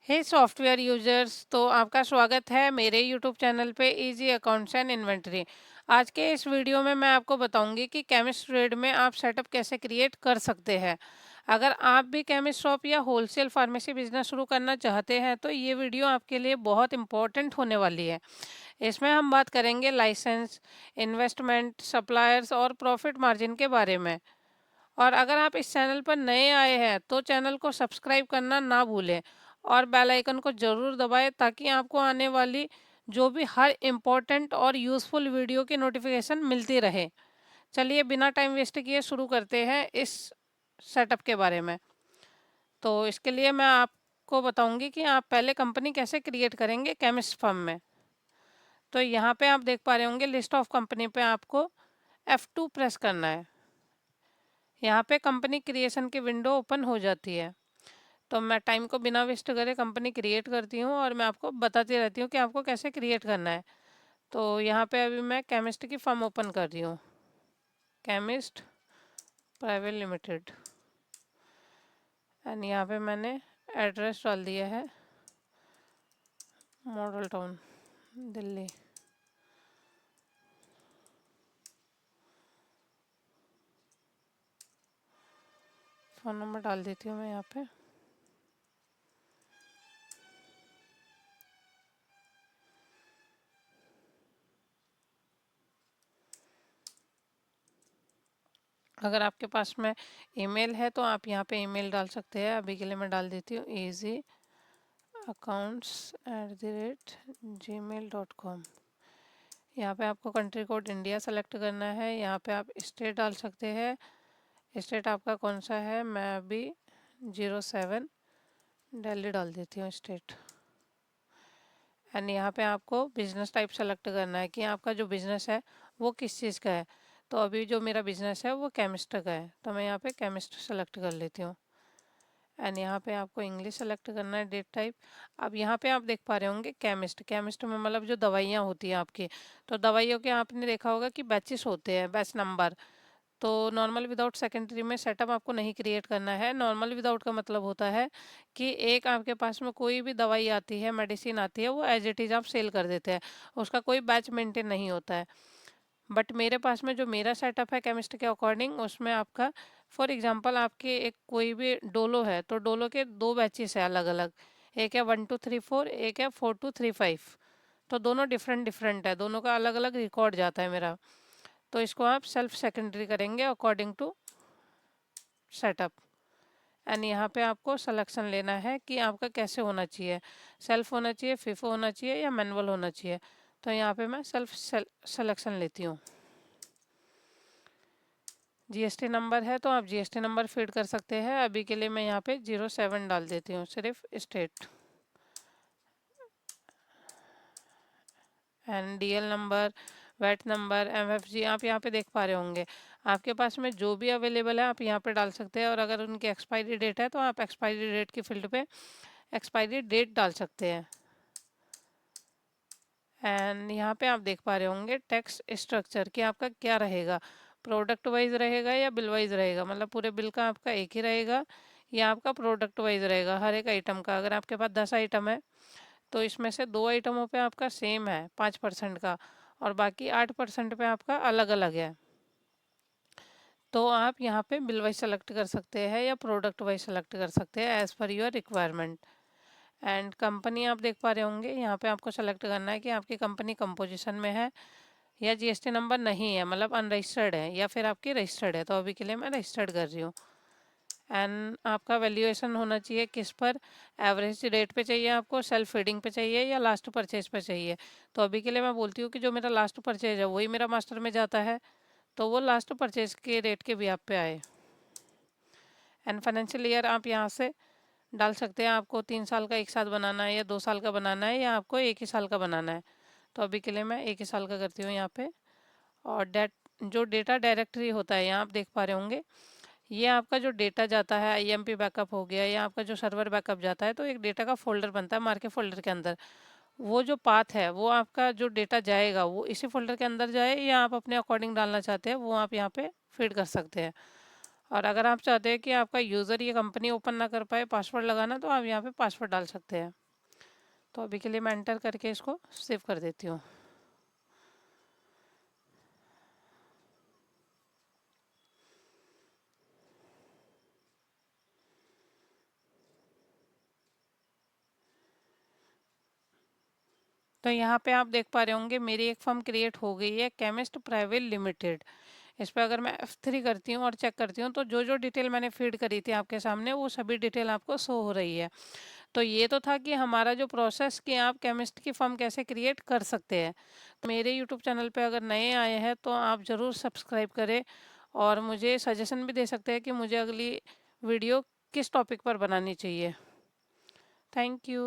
हे software users, तो आपका स्वागत है मेरे यूट्यूब चैनल पे इजी अकाउंट्स एंड इन्वेंटरी। आज के इस वीडियो में मैं आपको बताऊंगी कि केमिस्ट ट्रेड में आप सेटअप कैसे क्रिएट कर सकते हैं। अगर आप भी केमिस्ट शॉप या होलसेल फार्मेसी बिजनेस शुरू करना चाहते हैं तो ये वीडियो आपके लिए बहुत इंपॉर्टेंट होने वाली है। इसमें हम बात करेंगे लाइसेंस, इन्वेस्टमेंट, सप्लायर्स और प्रॉफिट मार्जिन के बारे में। और अगर आप इस चैनल पर नए आए हैं तो चैनल को सब्सक्राइब करना ना भूलें और बेल आइकन को ज़रूर दबाएं ताकि आपको आने वाली जो भी हर इम्पोर्टेंट और यूज़फुल वीडियो की नोटिफिकेशन मिलती रहे। चलिए बिना टाइम वेस्ट किए शुरू करते हैं इस सेटअप के बारे में। तो इसके लिए मैं आपको बताऊंगी कि आप पहले कंपनी कैसे क्रिएट करेंगे केमिस्ट फर्म में। तो यहाँ पे आप देख पा रहे होंगे लिस्ट ऑफ कंपनी पे आपको F2 प्रेस करना है। यहाँ पे कंपनी क्रिएशन की विंडो ओपन हो जाती है। तो मैं टाइम को बिना वेस्ट करे कंपनी क्रिएट करती हूँ और मैं आपको बताती रहती हूँ कि आपको कैसे क्रिएट करना है। तो यहाँ पे अभी मैं केमिस्ट की फर्म ओपन कर रही हूँ, केमिस्ट प्राइवेट लिमिटेड। एंड यहाँ पे मैंने एड्रेस डाल दिया है model town, Delhi. Phone number डाल देती हूँ मैं यहाँ पे। अगर आपके पास में ईमेल है तो आप यहाँ पे ईमेल डाल सकते हैं। अभी के लिए मैं डाल देती हूँ easyaccounts@gmail.com। यहाँ पे आपको कंट्री कोड इंडिया सेलेक्ट करना है। यहाँ पे आप स्टेट डाल सकते हैं, स्टेट आपका कौन सा है। मैं अभी 07 दिल्ली डाल देती हूँ स्टेट। एंड यहाँ पे आपको बिजनेस टाइप सेलेक्ट करना है कि आपका जो बिजनेस है वो किस चीज़ का है। तो अभी जो मेरा बिजनेस है वो केमिस्ट का है, तो मैं यहाँ पे केमिस्ट सेलेक्ट कर लेती हूँ। एंड यहाँ पे आपको इंग्लिश सेलेक्ट करना है, डेट टाइप। अब यहाँ पे आप देख पा रहे होंगे केमिस्ट, केमिस्ट में मतलब जो दवाइयाँ होती हैं आपकी। तो दवाइयों के आपने देखा होगा कि बैचेस होते हैं, बैच नंबर। तो नॉर्मल विदाउट सेकेंडरी में सेटअप आपको नहीं क्रिएट करना है। नॉर्मल विदाउट का मतलब होता है कि एक आपके पास में कोई भी दवाई आती है, मेडिसिन आती है, वो एज इट इज़ आप सेल कर देते हैं, उसका कोई बैच मेंटेन नहीं होता है। बट मेरे पास में जो मेरा सेटअप है केमिस्ट के अकॉर्डिंग, उसमें आपका फॉर एग्जांपल आपके एक कोई भी डोलो है तो डोलो के दो बैचेस है अलग अलग। एक है 1 2 3 4, एक है 4 2 3 5। तो दोनों डिफरेंट डिफरेंट है, दोनों का अलग अलग रिकॉर्ड जाता है मेरा। तो इसको आप सेल्फ सेकेंडरी करेंगे अकॉर्डिंग टू सेटअप। एंड यहाँ पे आपको सिलेक्शन लेना है कि आपका कैसे होना चाहिए, सेल्फ होना चाहिए, फिफो होना चाहिए या मैनुअल होना चाहिए। तो यहाँ पे मैं सेल्फ सिलेक्शन लेती हूँ। जीएसटी नंबर है तो आप जीएसटी नंबर फीड कर सकते हैं। अभी के लिए मैं यहाँ पे 07 डाल देती हूँ, सिर्फ state. And DL number, VAT number, MFG आप यहाँ पे देख पा रहे होंगे। आपके पास में जो भी अवेलेबल है आप यहाँ पे डाल सकते हैं। और अगर उनकी एक्सपायरी डेट है तो आप एक्सपायरी डेट की फील्ड पे एक्सपायरी डेट डाल सकते हैं। एंड यहाँ पे आप देख पा रहे होंगे टैक्स स्ट्रक्चर कि आपका क्या रहेगा, प्रोडक्ट वाइज रहेगा या बिल वाइज रहेगा। मतलब पूरे बिल का आपका एक ही रहेगा या आपका प्रोडक्ट वाइज रहेगा हर एक आइटम का। अगर आपके पास 10 आइटम है तो इसमें से 2 आइटमों पे आपका सेम है 5% का, और बाकी 8% पे आपका अलग अलग है। तो आप यहाँ पे बिल वाइज सेलेक्ट कर सकते हैं या प्रोडक्ट वाइज सेलेक्ट कर सकते हैं as per your requirement. And company आप देख पा रहे होंगे, यहाँ पे आपको सेलेक्ट करना है कि आपकी कंपनी कंपोजिशन में है या जीएसटी नंबर नहीं है, मतलब अनरजिस्टर्ड है, या फिर आपकी रजिस्टर्ड है। तो अभी के लिए मैं रजिस्टर्ड कर रही हूँ। एंड आपका वैल्यूएशन होना चाहिए किस पर, एवरेज रेट पे चाहिए आपको, सेल्फ फीडिंग पे चाहिए या लास्ट परचेज पे चाहिए। तो अभी के लिए मैं बोलती हूँ कि जो मेरा लास्ट परचेज है वही मेरा मास्टर में जाता है, तो वो लास्ट परचेज के रेट के भी आप पे आए। एंड फाइनेंशियल ईयर आप यहाँ से डाल सकते हैं, आपको 3 साल का एक साथ बनाना है या 2 साल का बनाना है या आपको एक ही साल का बनाना है। तो अभी के लिए मैं एक ही साल का करती हूँ यहाँ पे। और डेट, जो डेटा डायरेक्टरी होता है यहाँ आप देख पा रहे होंगे, ये आपका जो डेटा जाता है आईएमपी बैकअप हो गया या आपका जो सर्वर बैकअप जाता है तो एक डेटा का फोल्डर बनता है मार्के फोल्डर के अंदर। वो जो पाथ है वो आपका जो डेटा जाएगा वो इसी फोल्डर के अंदर जाए या आप अपने अकॉर्डिंग डालना चाहते हैं वो आप यहाँ पे फीड कर सकते हैं। और अगर आप चाहते हैं कि आपका यूज़र ये कंपनी ओपन ना कर पाए पासवर्ड लगाना, तो आप यहाँ पे पासवर्ड डाल सकते हैं। तो अभी के लिए मैं एंटर करके इसको सेव कर देती हूँ। तो यहाँ पे आप देख पा रहे होंगे मेरी एक फर्म क्रिएट हो गई है, केमिस्ट प्राइवेट लिमिटेड। इस पर अगर मैं F3 करती हूँ और चेक करती हूँ, तो जो जो डिटेल मैंने फीड करी थी आपके सामने, वो सभी डिटेल आपको शो हो रही है। तो ये तो था कि हमारा जो प्रोसेस कि आप केमिस्ट की फर्म कैसे क्रिएट कर सकते हैं। तो मेरे यूट्यूब चैनल पे अगर नए आए हैं तो आप ज़रूर सब्सक्राइब करें, और मुझे सजेशन भी दे सकते हैं कि मुझे अगली वीडियो किस टॉपिक पर बनानी चाहिए। Thank you.